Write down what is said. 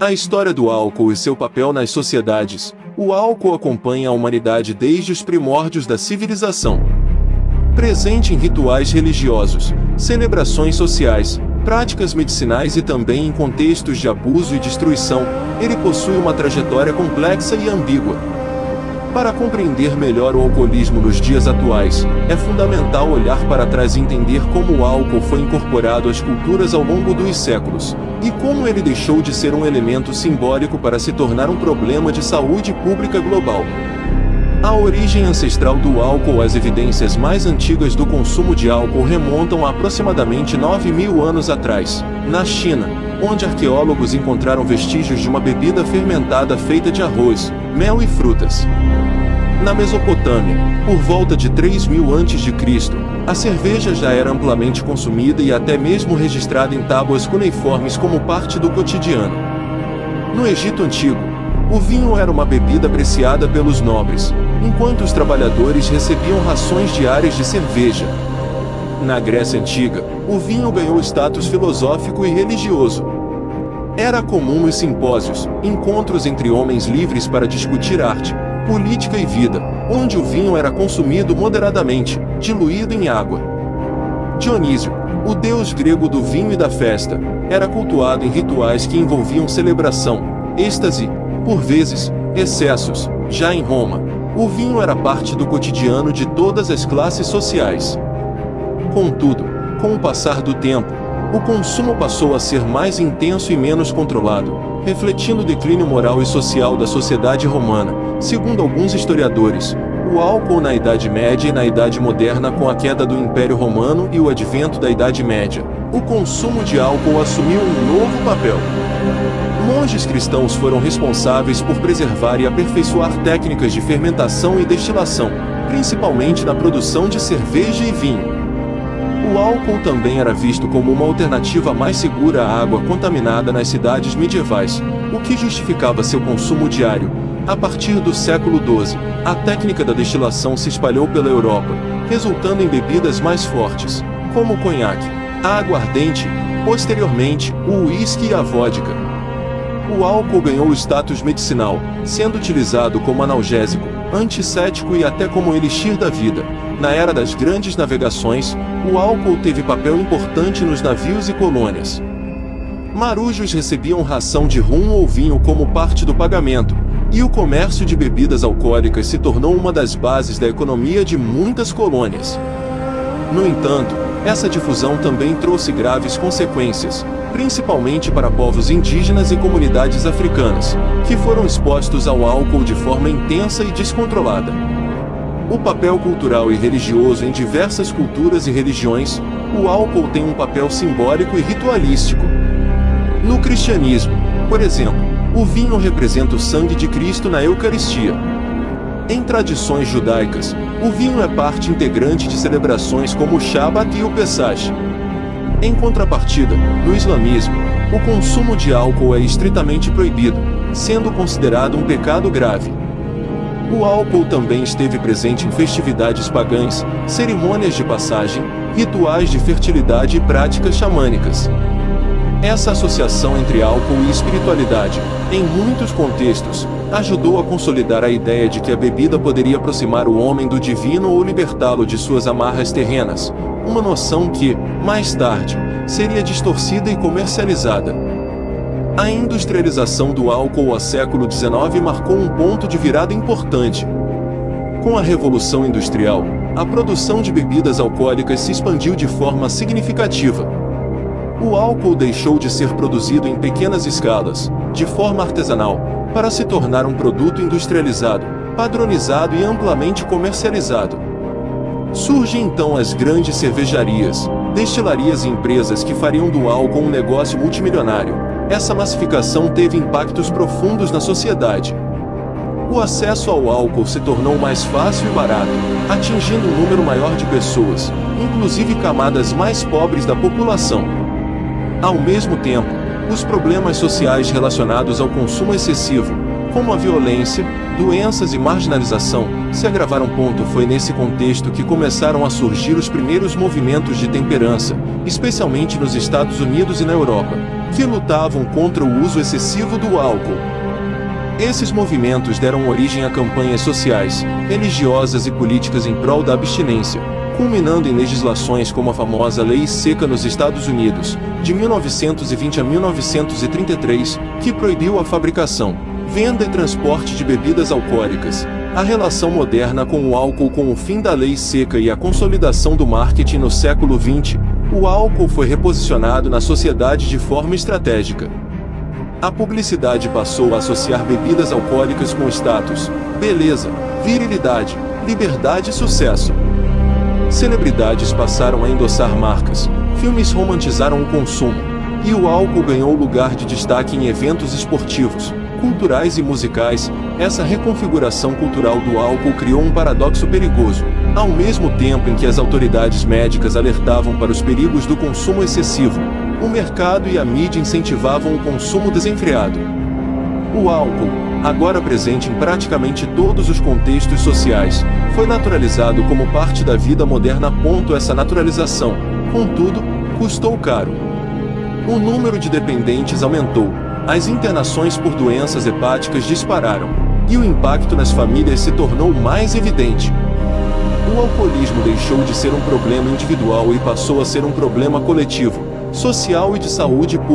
A história do álcool e seu papel nas sociedades. O álcool acompanha a humanidade desde os primórdios da civilização. Presente em rituais religiosos, celebrações sociais, práticas medicinais e também em contextos de abuso e destruição, ele possui uma trajetória complexa e ambígua. Para compreender melhor o alcoolismo nos dias atuais, é fundamental olhar para trás e entender como o álcool foi incorporado às culturas ao longo dos séculos, e como ele deixou de ser um elemento simbólico para se tornar um problema de saúde pública global. A origem ancestral do álcool. As evidências mais antigas do consumo de álcool remontam a aproximadamente 9.000 anos atrás, na China, onde arqueólogos encontraram vestígios de uma bebida fermentada feita de arroz, mel e frutas. Na Mesopotâmia, por volta de 3.000 a.C., a cerveja já era amplamente consumida e até mesmo registrada em tábuas cuneiformes como parte do cotidiano. No Egito Antigo, o vinho era uma bebida apreciada pelos nobres, enquanto os trabalhadores recebiam rações diárias de cerveja. Na Grécia Antiga, o vinho ganhou status filosófico e religioso. Era comum nos simpósios, encontros entre homens livres para discutir arte, política e vida, onde o vinho era consumido moderadamente, diluído em água. Dionísio, o deus grego do vinho e da festa, era cultuado em rituais que envolviam celebração, êxtase, por vezes, excessos. Já em Roma, o vinho era parte do cotidiano de todas as classes sociais. Contudo, com o passar do tempo, o consumo passou a ser mais intenso e menos controlado, refletindo o declínio moral e social da sociedade romana. Segundo alguns historiadores, o álcool na Idade Média e na Idade Moderna, com a queda do Império Romano e o advento da Idade Média, o consumo de álcool assumiu um novo papel. Monges cristãos foram responsáveis por preservar e aperfeiçoar técnicas de fermentação e destilação, principalmente na produção de cerveja e vinho. O álcool também era visto como uma alternativa mais segura à água contaminada nas cidades medievais, o que justificava seu consumo diário. A partir do século XII, a técnica da destilação se espalhou pela Europa, resultando em bebidas mais fortes, como o conhaque, a aguardente, posteriormente, o uísque e a vodka. O álcool ganhou status medicinal, sendo utilizado como analgésico, antisséptico e até como elixir da vida. Na era das grandes navegações, o álcool teve papel importante nos navios e colônias. Marujos recebiam ração de rum ou vinho como parte do pagamento, e o comércio de bebidas alcoólicas se tornou uma das bases da economia de muitas colônias. No entanto, essa difusão também trouxe graves consequências, principalmente para povos indígenas e comunidades africanas, que foram expostos ao álcool de forma intensa e descontrolada. O papel cultural e religioso. Em diversas culturas e religiões, o álcool tem um papel simbólico e ritualístico. No cristianismo, por exemplo, o vinho representa o sangue de Cristo na Eucaristia. Em tradições judaicas, o vinho é parte integrante de celebrações como o Shabat e o Pesach. Em contrapartida, no islamismo, o consumo de álcool é estritamente proibido, sendo considerado um pecado grave. O álcool também esteve presente em festividades pagãs, cerimônias de passagem, rituais de fertilidade e práticas xamânicas. Essa associação entre álcool e espiritualidade, em muitos contextos, ajudou a consolidar a ideia de que a bebida poderia aproximar o homem do divino ou libertá-lo de suas amarras terrenas, uma noção que, mais tarde, seria distorcida e comercializada. A industrialização do álcool ao século XIX marcou um ponto de virada importante. Com a Revolução Industrial, a produção de bebidas alcoólicas se expandiu de forma significativa. O álcool deixou de ser produzido em pequenas escalas, de forma artesanal, para se tornar um produto industrializado, padronizado e amplamente comercializado. Surgem então as grandes cervejarias, destilarias e empresas que fariam do álcool um negócio multimilionário. Essa massificação teve impactos profundos na sociedade. O acesso ao álcool se tornou mais fácil e barato, atingindo um número maior de pessoas, inclusive camadas mais pobres da população. Ao mesmo tempo, os problemas sociais relacionados ao consumo excessivo, como a violência, doenças e marginalização, se agravaram. Foi nesse contexto que começaram a surgir os primeiros movimentos de temperança, especialmente nos Estados Unidos e na Europa, que lutavam contra o uso excessivo do álcool. Esses movimentos deram origem a campanhas sociais, religiosas e políticas em prol da abstinência, culminando em legislações como a famosa Lei Seca nos Estados Unidos, de 1920 a 1933, que proibiu a fabricação, venda e transporte de bebidas alcoólicas. A relação moderna com o álcool. Com o fim da Lei Seca e a consolidação do marketing no século XX, o álcool foi reposicionado na sociedade de forma estratégica. A publicidade passou a associar bebidas alcoólicas com status, beleza, virilidade, liberdade e sucesso. Celebridades passaram a endossar marcas, filmes romantizaram o consumo, e o álcool ganhou lugar de destaque em eventos esportivos, culturais e musicais. Essa reconfiguração cultural do álcool criou um paradoxo perigoso. Ao mesmo tempo em que as autoridades médicas alertavam para os perigos do consumo excessivo, o mercado e a mídia incentivavam o consumo desenfreado. O álcool, agora presente em praticamente todos os contextos sociais, foi naturalizado como parte da vida moderna. Essa naturalização, contudo, custou caro. O número de dependentes aumentou, as internações por doenças hepáticas dispararam, e o impacto nas famílias se tornou mais evidente. O alcoolismo deixou de ser um problema individual e passou a ser um problema coletivo, social e de saúde pública.